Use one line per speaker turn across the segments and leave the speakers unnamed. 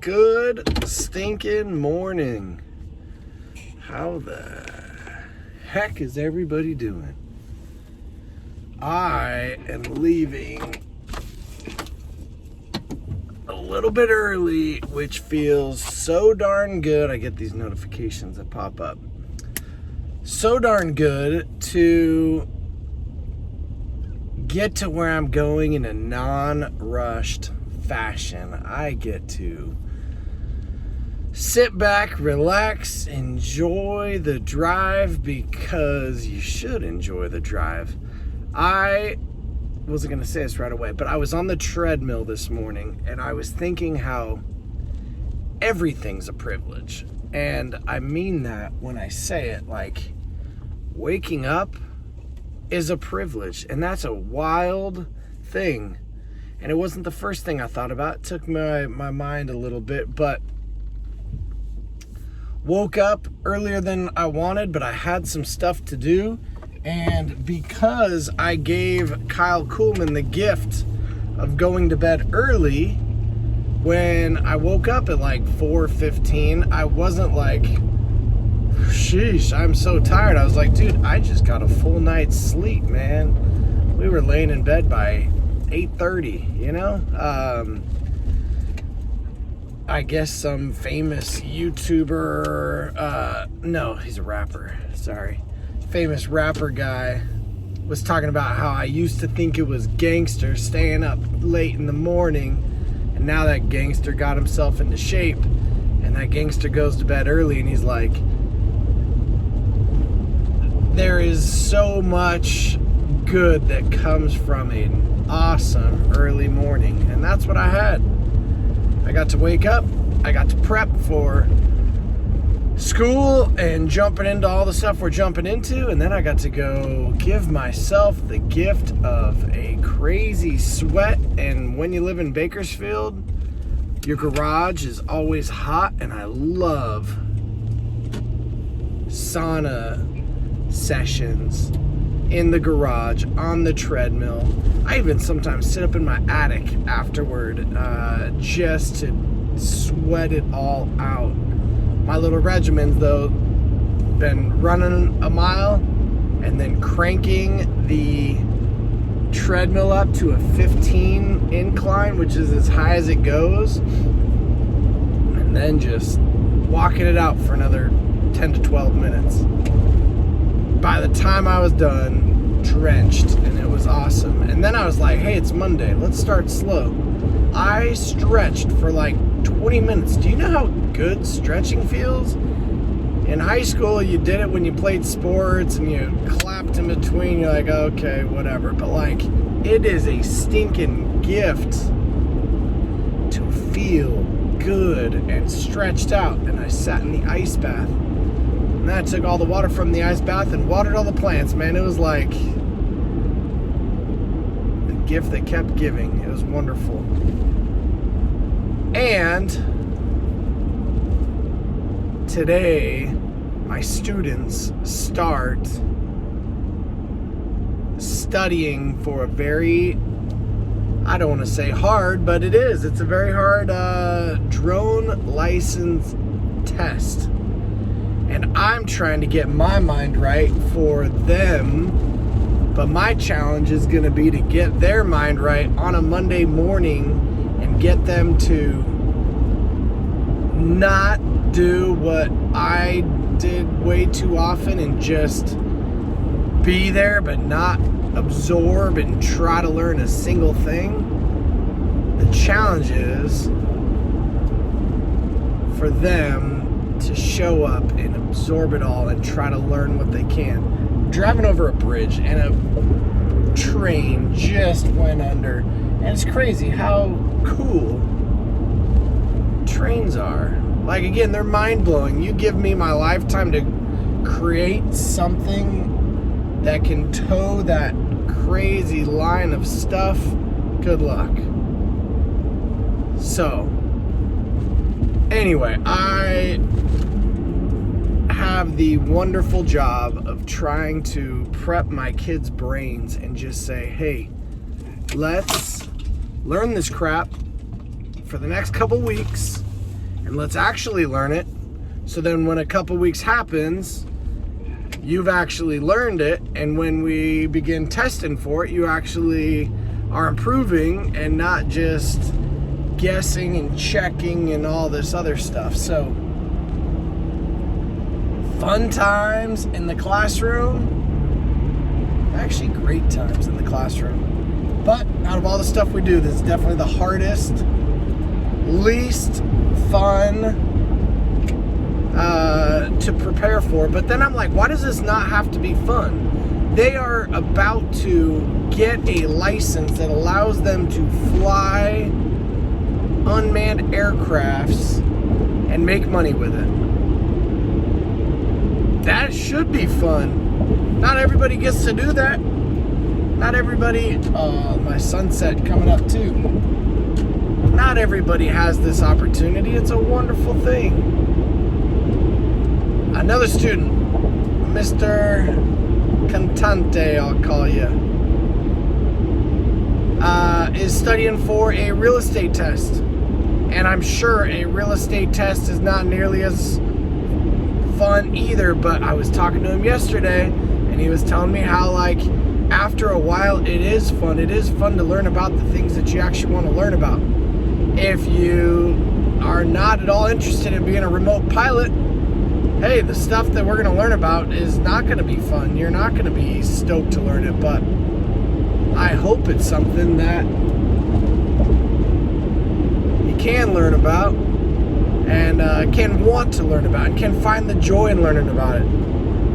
Good stinking morning. How the heck is everybody doing? I am leaving a little bit early, which feels so darn good. I get these notifications that pop up. So darn good to get to where I'm going in a non-rushed fashion. I get to sit back, relax, enjoy the drive, because you should enjoy the drive. I wasn't going to say this right away, but I was on the treadmill this morning and I was thinking how everything's a privilege. And I mean that when I say it, like waking up is a privilege, and that's a wild thing. And it wasn't the first thing I thought about. It took my mind a little bit, but woke up earlier than I wanted, but I had some stuff to do. And because I gave Kyle Kuhlman the gift of going to bed early, when I woke up at like 4:15, I wasn't like, sheesh, I'm so tired. I was like, dude, I just got a full night's sleep, man. We were laying in bed by 8:30, you know? I guess some famous YouTuber, no, he's a rapper, sorry. Famous rapper guy was talking about how I used to think it was gangster staying up late in the morning, and now that gangster got himself into shape, and that gangster goes to bed early, and he's like, there is so much good that comes from an awesome early morning. And that's what I had. I got to wake up, I got to prep for school and jumping into all the stuff we're jumping into, and then I got to go give myself the gift of a crazy sweat. And when you live in Bakersfield, your garage is always hot, and I love sauna sessions in the garage on the treadmill. I even sometimes sit up in my attic afterward just to sweat it all out. My little regimen's though been running a mile and then cranking the treadmill up to a 15 incline, which is as high as it goes, and then just walking it out for another 10 to 12 minutes. By the time I was done, drenched, and it was awesome. And then I was like, hey, it's Monday, let's start slow. I stretched for like 20 minutes. Do you know how good stretching feels? In high school, you did it when you played sports and you clapped in between. You're like, okay, whatever. But like, it is a stinking gift to feel good and stretched out. And I sat in the ice bath. And then I took all the water from the ice bath and watered all the plants, man. It was like the gift that kept giving. It was wonderful. And today, my students start studying for a very, I don't want to say hard, but it is. It's a very hard drone license test. And I'm trying to get my mind right for them, but my challenge is going to be to get their mind right on a Monday morning and get them to not do what I did way too often and just be there but not absorb and try to learn a single thing. The challenge is for them to show up and absorb it all and try to learn what they can. Driving over a bridge and a train just went under, and it's crazy how cool trains are. Like, again, they're mind-blowing. You give me my lifetime to create something that can tow that crazy line of stuff, good luck. So anyway, I have the wonderful job of trying to prep my kids' brains and just say, hey, let's learn this crap for the next couple weeks and let's actually learn it. So then when a couple weeks happens, you've actually learned it, and when we begin testing for it, you actually are improving and not just guessing and checking and all this other stuff. So fun times in the classroom, actually great times in the classroom. But out of all the stuff we do, this is definitely the hardest, least fun to prepare for. But then I'm like, why does this not have to be fun? They are about to get a license that allows them to fly unmanned aircrafts and make money with it. That should be fun. Not everybody gets to do that. Not everybody, my sunset coming up too. Not everybody has this opportunity. It's a wonderful thing. Another student, Mr. Cantante, I'll call you, is studying for a real estate test. And I'm sure a real estate test is not nearly as fun either, but I was talking to him yesterday, and he was telling me how, like, after a while, it is fun. It is fun to learn about the things that you actually want to learn about. If you are not at all interested in being a remote pilot, hey, the stuff that we're going to learn about is not going to be fun. You're not going to be stoked to learn it, but I hope it's something that you can learn about and can want to learn about and can find the joy in learning about it.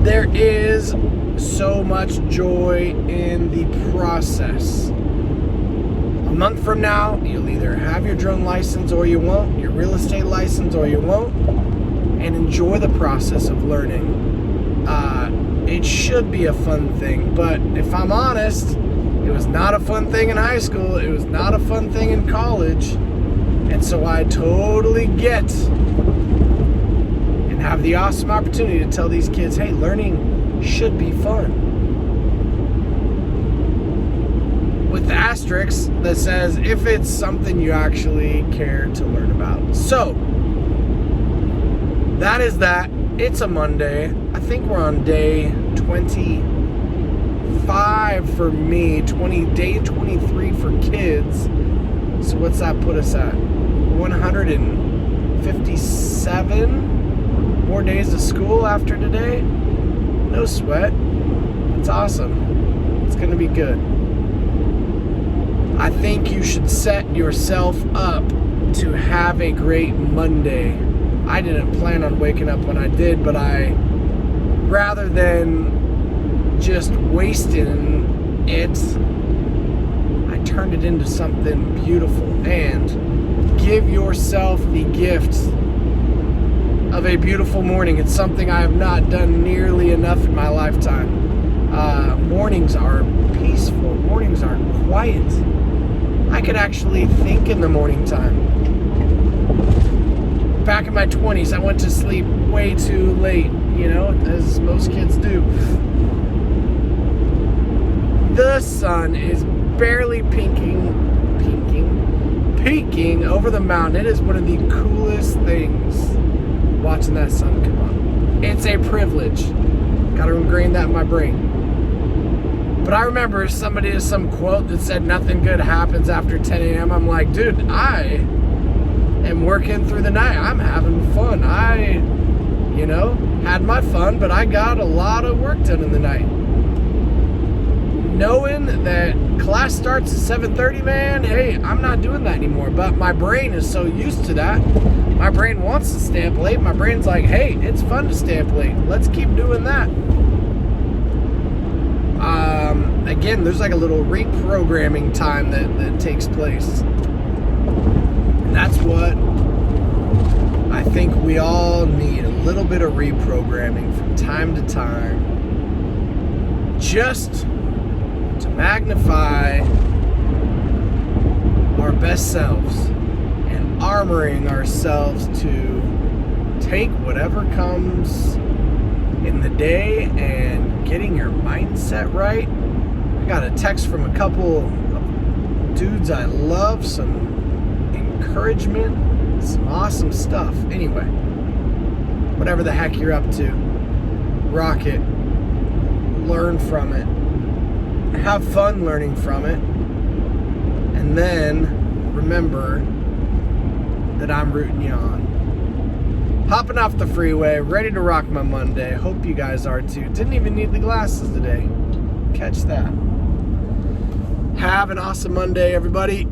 There is so much joy in the process. A month from now, you'll either have your drone license or you won't, your real estate license or you won't, and enjoy the process of learning. It should be a fun thing, but if I'm honest, it was not a fun thing in high school, it was not a fun thing in college, and so I totally get and have the awesome opportunity to tell these kids, hey, learning should be fun. With the asterisk that says if it's something you actually care to learn about. So, that is that. It's a Monday. I think we're on day 25 for me, day 23 for kids. So what's that put us at? 157 more days of school after today. No sweat. It's awesome. It's going to be good. I think you should set yourself up to have a great Monday. I didn't plan on waking up when I did, but rather than just wasting it, I turned it into something beautiful. And give yourself the gift of a beautiful morning. It's something I have not done nearly enough in my lifetime. Mornings are peaceful. Mornings are quiet. I could actually think in the morning time. Back in my 20s, I went to sleep way too late, as most kids do. The sun is barely peeking over the mountain. It is one of the coolest things, watching that sun come up. It's a privilege. Got to ingrain that in my brain. But I remember some quote that said nothing good happens after 10 a.m. I'm like, dude, I am working through the night. I'm having fun. I, had my fun, but I got a lot of work done in the night. Knowing that class starts at 7:30, man, hey, I'm not doing that anymore. But my brain is so used to that. My brain wants to stay up late. My brain's like, hey, it's fun to stay up late. Let's keep doing that. Again, there's like a little reprogramming time that takes place. And that's what I think we all need, a little bit of reprogramming from time to time, just to magnify our best selves and armoring ourselves to take whatever comes in the day and getting your mindset right. I got a text from a couple of dudes I love, some encouragement. Some awesome stuff. Anyway, whatever the heck you're up to, rock it. Learn from it. Have fun learning from it. And then remember that I'm rooting you on. Hopping off the freeway, ready to rock my Monday. Hope you guys are too. Didn't even need the glasses today. Catch that. Have an awesome Monday, everybody.